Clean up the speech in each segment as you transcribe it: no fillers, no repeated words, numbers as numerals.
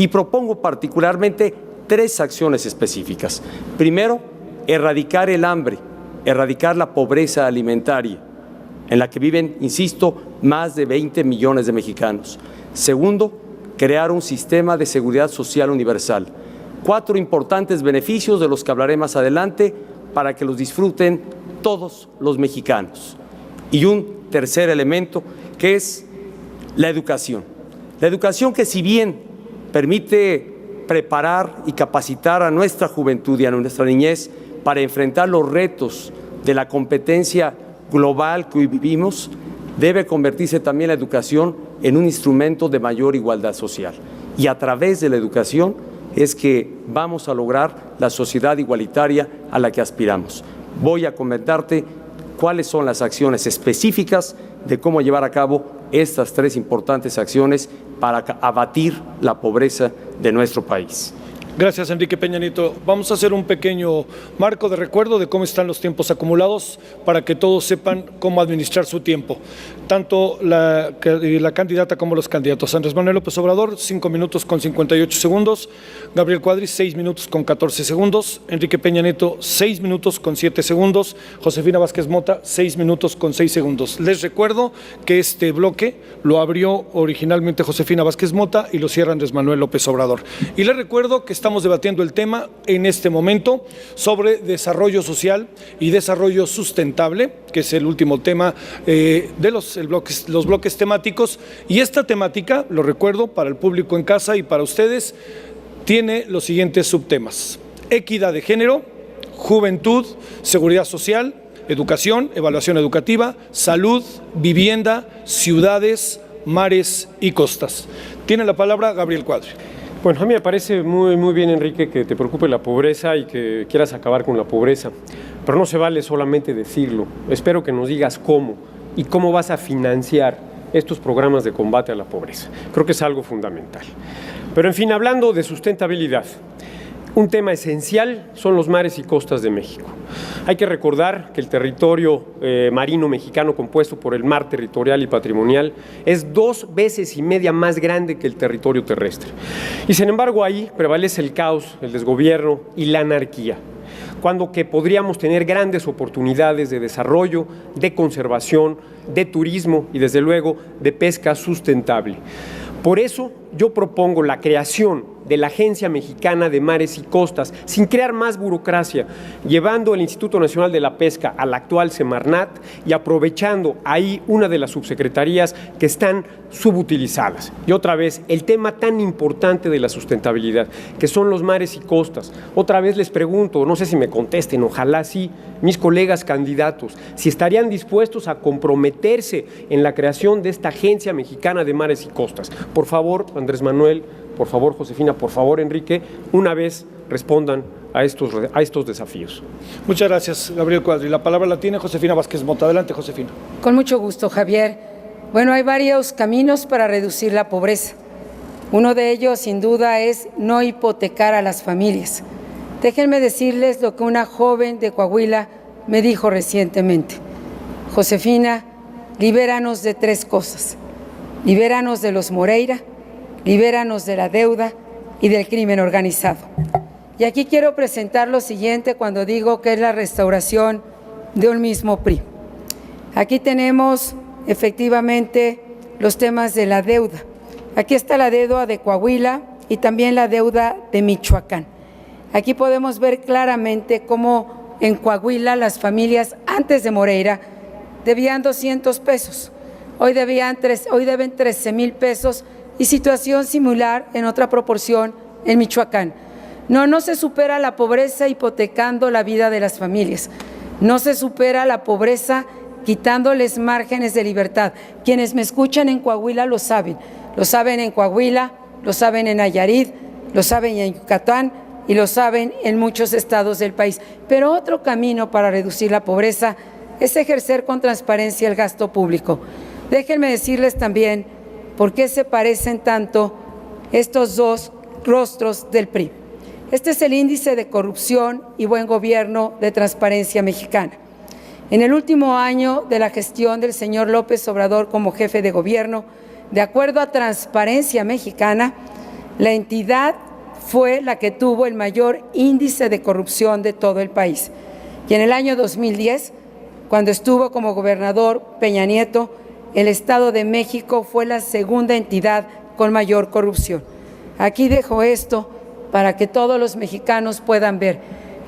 Y propongo particularmente 3 acciones específicas. Primero, erradicar el hambre, erradicar la pobreza alimentaria, en la que viven, insisto, más de 20 millones de mexicanos. Segundo, crear un sistema de seguridad social universal. 4 importantes beneficios de los que hablaré más adelante para que los disfruten todos los mexicanos. Y un tercer elemento, que es la educación. La educación que, si bien permite preparar y capacitar a nuestra juventud y a nuestra niñez para enfrentar los retos de la competencia global que hoy vivimos, debe convertirse también la educación en un instrumento de mayor igualdad social. Y a través de la educación es que vamos a lograr la sociedad igualitaria a la que aspiramos. Voy a comentarte cuáles son las acciones específicas de cómo llevar a cabo estas 3 importantes acciones para abatir la pobreza de nuestro país. Gracias, Enrique Peña Nieto. Vamos a hacer un pequeño marco de recuerdo de cómo están los tiempos acumulados para que todos sepan cómo administrar su tiempo. Tanto la candidata como los candidatos. Andrés Manuel López Obrador, 5 minutos con 58 segundos. Gabriel Cuadri, 6 minutos con 14 segundos. Enrique Peña Nieto, 6 minutos con 7 segundos. Josefina Vázquez Mota, 6 minutos con 6 segundos. Les recuerdo que este bloque lo abrió originalmente Josefina Vázquez Mota y lo cierra Andrés Manuel López Obrador. Y les recuerdo que estamos debatiendo el tema en este momento sobre desarrollo social y desarrollo sustentable, que es el último tema de los bloques temáticos. Y esta temática, lo recuerdo para el público en casa y para ustedes, tiene los siguientes subtemas: equidad de género, juventud, seguridad social, educación, evaluación educativa, salud, vivienda, ciudades, mares y costas. Tiene la palabra Gabriel Cuadri. Bueno, a mí me parece muy bien, Enrique, que te preocupe la pobreza y que quieras acabar con la pobreza, pero no se vale solamente decirlo. Espero que nos digas cómo y cómo vas a financiar estos programas de combate a la pobreza. Creo que es algo fundamental. Pero, en fin, hablando de sustentabilidad, un tema esencial son los mares y costas de México. Hay que recordar que el territorio marino mexicano, compuesto por el mar territorial y patrimonial, es 2,5 veces más grande que el territorio terrestre. Y sin embargo ahí prevalece el caos, el desgobierno y la anarquía, cuando que podríamos tener grandes oportunidades de desarrollo, de conservación, de turismo y desde luego de pesca sustentable. Por eso yo propongo la creación de la Agencia Mexicana de Mares y Costas, sin crear más burocracia, llevando el Instituto Nacional de la Pesca al actual Semarnat y aprovechando ahí una de las subsecretarías que están subutilizadas. Y otra vez, el tema tan importante de la sustentabilidad, que son los mares y costas. Otra vez les pregunto, no sé si me contesten, ojalá sí, mis colegas candidatos, si estarían dispuestos a comprometerse en la creación de esta Agencia Mexicana de Mares y Costas. Por favor, Andrés Manuel, por favor, Josefina, por favor, Enrique, una vez respondan a estos desafíos. Muchas gracias, Gabriel Cuadri. La palabra la tiene Josefina Vázquez Mota. Adelante, Josefina. Con mucho gusto, Javier. Bueno, hay varios caminos para reducir la pobreza. Uno de ellos, sin duda, es no hipotecar a las familias. Déjenme decirles lo que una joven de Coahuila me dijo recientemente. Josefina, libéranos de 3 cosas. Libéranos de los Moreira, libéranos de la deuda y del crimen organizado. Y aquí quiero presentar lo siguiente cuando digo que es la restauración de un mismo PRI. Aquí tenemos efectivamente los temas de la deuda. Aquí está la deuda de Coahuila y también la deuda de Michoacán. Aquí podemos ver claramente cómo en Coahuila las familias antes de Moreira debían 200 pesos. Hoy deben 13,000 pesos y situación similar en otra proporción en Michoacán. No se supera la pobreza hipotecando la vida de las familias. No se supera la pobreza quitándoles márgenes de libertad. Quienes me escuchan en Coahuila lo saben en Coahuila, lo saben en Nayarit, lo saben en Yucatán y lo saben en muchos estados del país. Pero otro camino para reducir la pobreza es ejercer con transparencia el gasto público. Déjenme decirles también por qué se parecen tanto estos 2 rostros del PRI. Este es el índice de corrupción y buen gobierno de Transparencia Mexicana. En el último año de la gestión del señor López Obrador como jefe de gobierno, de acuerdo a Transparencia Mexicana, La entidad fue la que tuvo el mayor índice de corrupción de todo el país. Y en el año 2010, cuando estuvo como gobernador Peña Nieto, el Estado de México fue la segunda entidad con mayor corrupción. Aquí dejo esto para que todos los mexicanos puedan ver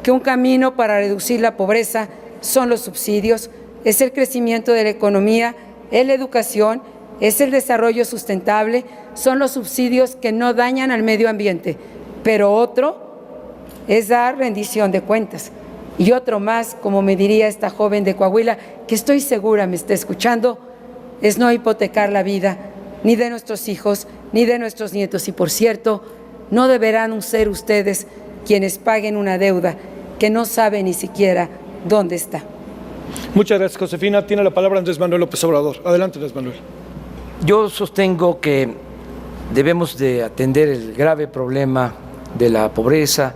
que un camino para reducir la pobreza son los subsidios, es el crecimiento de la economía, es la educación, es el desarrollo sustentable, son los subsidios que no dañan al medio ambiente, pero otro es dar rendición de cuentas. Y otro más, como me diría esta joven de Coahuila, que estoy segura me está escuchando, es no hipotecar la vida ni de nuestros hijos, ni de nuestros nietos. Y por cierto, no deberán ser ustedes quienes paguen una deuda que no saben ni siquiera dónde está. Muchas gracias, Josefina. Tiene la palabra Andrés Manuel López Obrador. Adelante, Andrés Manuel. Yo sostengo que debemos de atender el grave problema de la pobreza,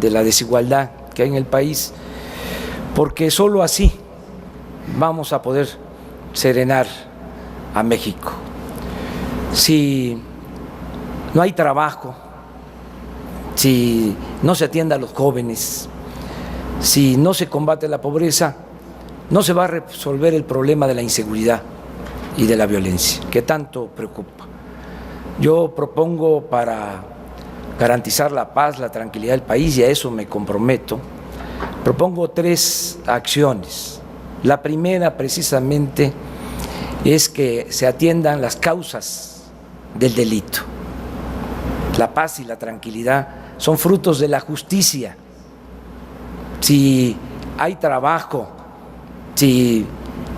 de la desigualdad que hay en el país, porque solo así vamos a poder serenar a México. Si no hay trabajo, si no se atiende a los jóvenes, si no se combate la pobreza, no se va a resolver el problema de la inseguridad y de la violencia, que tanto preocupa. Yo propongo, para garantizar la paz, la tranquilidad del país, y a eso me comprometo, propongo 3 acciones. La primera, precisamente, es que se atiendan las causas del delito. La paz y la tranquilidad son frutos de la justicia. Si hay trabajo, si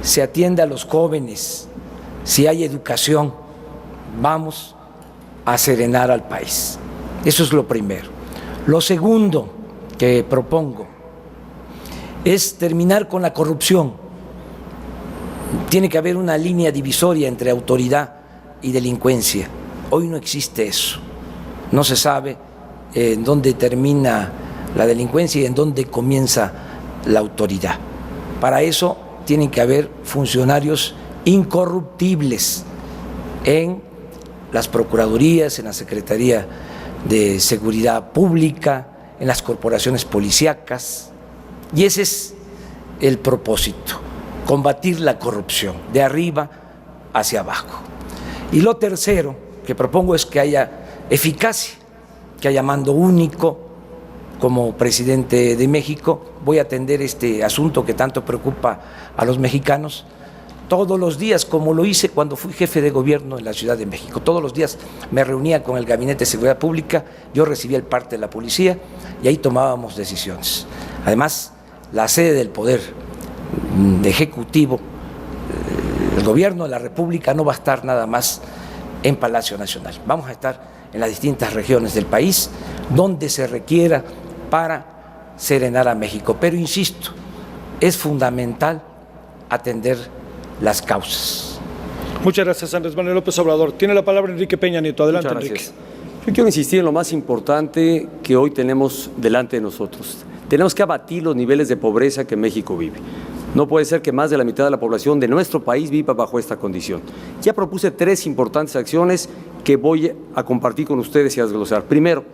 se atiende a los jóvenes, si hay educación, vamos a serenar al país. Eso es lo primero. Lo segundo que propongo es terminar con la corrupción. Tiene que haber una línea divisoria entre autoridad y delincuencia. Hoy no existe eso. No se sabe en dónde termina la delincuencia y en dónde comienza la autoridad. Para eso tienen que haber funcionarios incorruptibles en las procuradurías, en la Secretaría de Seguridad Pública, en las corporaciones policíacas, y ese es el propósito, combatir la corrupción de arriba hacia abajo. Y lo tercero que propongo es que haya eficacia, que haya mando único. Como presidente de México voy a atender este asunto que tanto preocupa a los mexicanos todos los días, como lo hice cuando fui jefe de gobierno en la Ciudad de México. Todos los días me reunía con el Gabinete de Seguridad Pública, yo recibía el parte de la policía y ahí tomábamos decisiones. Además, la sede del Poder Ejecutivo, el Gobierno de la República, no va a estar nada más en Palacio Nacional. Vamos a estar en las distintas regiones del país donde se requiera para serenar a México. Pero insisto, es fundamental atender las causas. Muchas gracias, Andrés Manuel López Obrador. Tiene la palabra Enrique Peña Nieto. Adelante, Enrique. Yo quiero insistir en lo más importante que hoy tenemos delante de nosotros. Tenemos que abatir los niveles de pobreza que México vive. No puede ser que más de la mitad de la población de nuestro país viva bajo esta condición. Ya propuse 3 importantes acciones que voy a compartir con ustedes y a desglosar. Primero,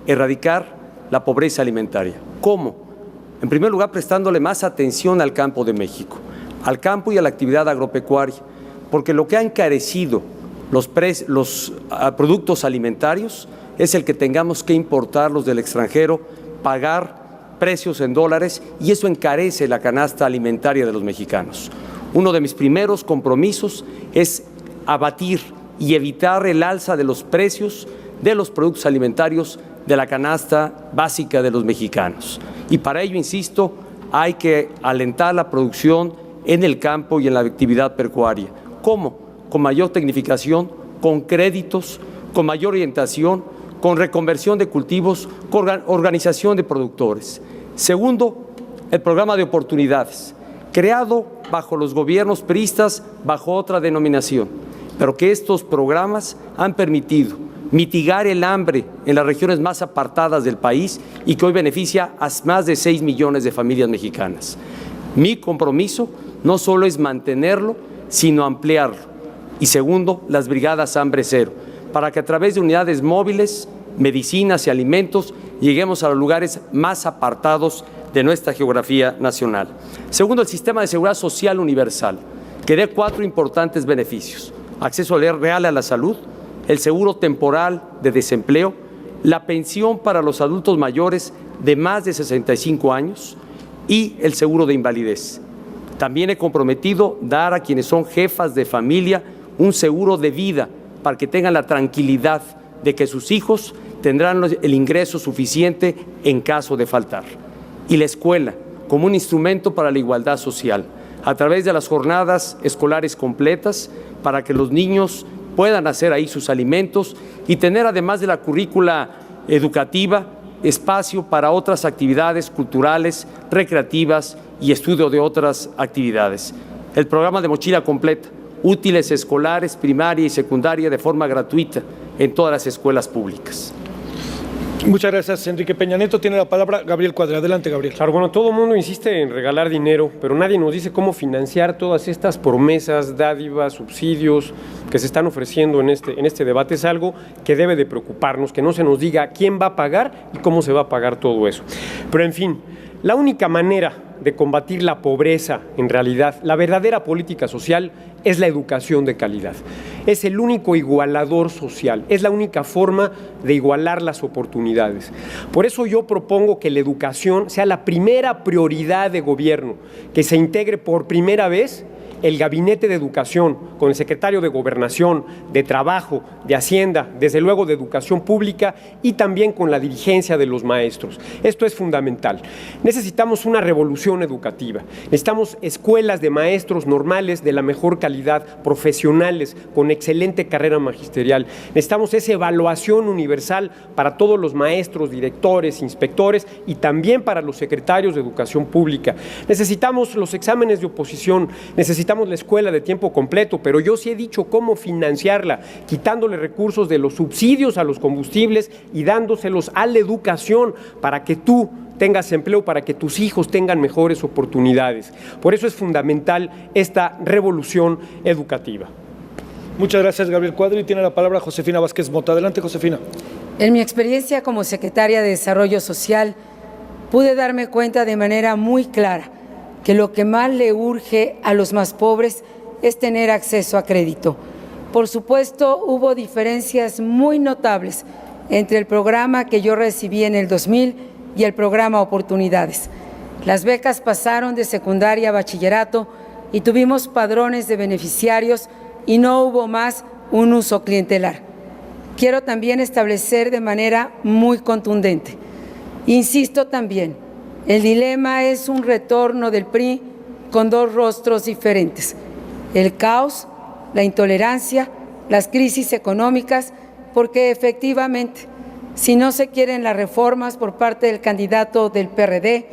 erradicar la pobreza alimentaria. ¿Cómo? En primer lugar, prestándole más atención al campo de México, al campo y a la actividad agropecuaria, porque lo que ha encarecido los productos alimentarios es el que tengamos que importarlos del extranjero, pagar precios en dólares, y eso encarece la canasta alimentaria de los mexicanos. Uno de mis primeros compromisos es abatir y evitar el alza de los precios de los productos alimentarios de la canasta básica de los mexicanos. Y para ello, insisto, hay que alentar la producción en el campo y en la actividad pecuaria. ¿Cómo? Con mayor tecnificación, con créditos, con mayor orientación, con reconversión de cultivos, con organización de productores. Segundo, el programa de oportunidades, creado bajo los gobiernos priistas, bajo otra denominación, pero que estos programas han permitido mitigar el hambre en las regiones más apartadas del país y que hoy beneficia a más de 6 millones de familias mexicanas. Mi compromiso no solo es mantenerlo, sino ampliarlo. Y segundo, las brigadas Hambre Cero, para que a través de unidades móviles medicinas y alimentos, lleguemos a los lugares más apartados de nuestra geografía nacional. Segundo, el sistema de seguridad social universal, que dé 4 importantes beneficios: acceso real a la salud, el seguro temporal de desempleo, la pensión para los adultos mayores de más de 65 años y el seguro de invalidez. También he comprometido dar a quienes son jefas de familia un seguro de vida para que tengan la tranquilidad de que sus hijos tendrán el ingreso suficiente en caso de faltar. Y la escuela como un instrumento para la igualdad social, a través de las jornadas escolares completas, para que los niños puedan hacer ahí sus alimentos y tener, además de la currícula educativa, espacio para otras actividades culturales, recreativas y estudio de otras actividades. El programa de mochila completa, útiles escolares, primaria y secundaria de forma gratuita en todas las escuelas públicas. Muchas gracias, Enrique Peña Nieto. Tiene la palabra Gabriel Cuadri. Adelante, Gabriel. Claro, bueno, todo el mundo insiste en regalar dinero, pero nadie nos dice cómo financiar todas estas promesas, dádivas, subsidios que se están ofreciendo en este debate. Es algo que debe de preocuparnos, que no se nos diga quién va a pagar y cómo se va a pagar todo eso. Pero, en fin, la única manera de combatir la pobreza, en realidad, la verdadera política social, es la educación de calidad. Es el único igualador social, es la única forma de igualar las oportunidades. Por eso yo propongo que la educación sea la primera prioridad de gobierno, que se integre por primera vez el Gabinete de Educación, con el secretario de Gobernación, de Trabajo, de Hacienda, desde luego de Educación Pública y también con la dirigencia de los maestros. Esto es fundamental. Necesitamos una revolución educativa. Necesitamos escuelas de maestros normales de la mejor calidad, profesionales, con excelente carrera magisterial. Necesitamos esa evaluación universal para todos los maestros, directores, inspectores y también para los secretarios de Educación Pública. Necesitamos los exámenes de oposición, necesitamos la escuela de tiempo completo, pero yo sí he dicho cómo financiarla, quitándole recursos de los subsidios a los combustibles y dándoselos a la educación para que tú tengas empleo, para que tus hijos tengan mejores oportunidades. Por eso es fundamental esta revolución educativa. Muchas gracias, Gabriel Cuadri. Tiene la palabra Josefina Vázquez Mota. Adelante, Josefina. En mi experiencia como secretaria de Desarrollo Social, pude darme cuenta de manera muy clara que lo que más le urge a los más pobres es tener acceso a crédito. Por supuesto, hubo diferencias muy notables entre el programa que yo recibí en el 2000 y el programa Oportunidades. Las becas pasaron de secundaria a bachillerato y tuvimos padrones de beneficiarios y no hubo más un uso clientelar. Quiero también establecer de manera muy contundente. Insisto también, el dilema es un retorno del PRI con 2 rostros diferentes: el caos, la intolerancia, las crisis económicas, porque efectivamente, si no se quieren las reformas por parte del candidato del PRD,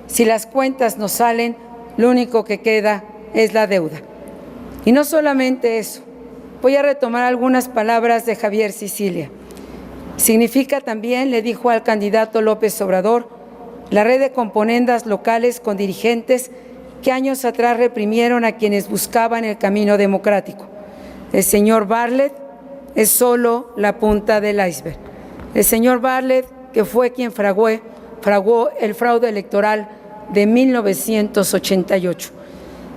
si las cuentas no salen, lo único que queda es la deuda. Y no solamente eso, voy a retomar algunas palabras de Javier Sicilia. Significa también, le dijo al candidato López Obrador, la red de componendas locales con dirigentes que años atrás reprimieron a quienes buscaban el camino democrático. El señor Bartlett es solo la punta del iceberg. El señor Bartlett, que fue quien fraguó el fraude electoral de 1988.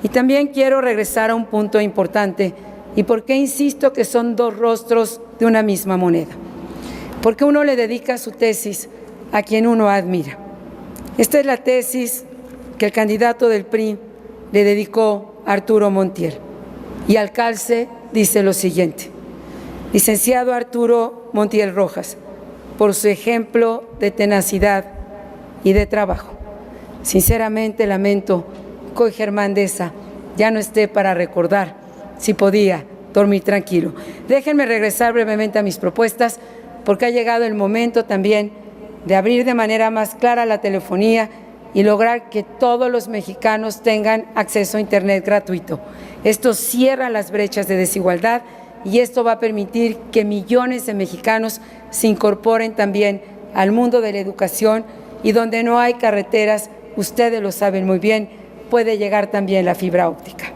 Y también quiero regresar a un punto importante, y por qué insisto que son 2 rostros de una misma moneda. Porque uno le dedica su tesis a quien uno admira. Esta es la tesis que el candidato del PRI le dedicó a Arturo Montiel. Y al calce dice lo siguiente: licenciado Arturo Montiel Rojas, por su ejemplo de tenacidad y de trabajo. Sinceramente lamento que hoy Germán Deza ya no esté para recordar si podía dormir tranquilo. Déjenme regresar brevemente a mis propuestas, porque ha llegado el momento también de abrir de manera más clara la telefonía y lograr que todos los mexicanos tengan acceso a Internet gratuito. Esto cierra las brechas de desigualdad y esto va a permitir que millones de mexicanos se incorporen también al mundo de la educación, y donde no hay carreteras, ustedes lo saben muy bien, puede llegar también la fibra óptica.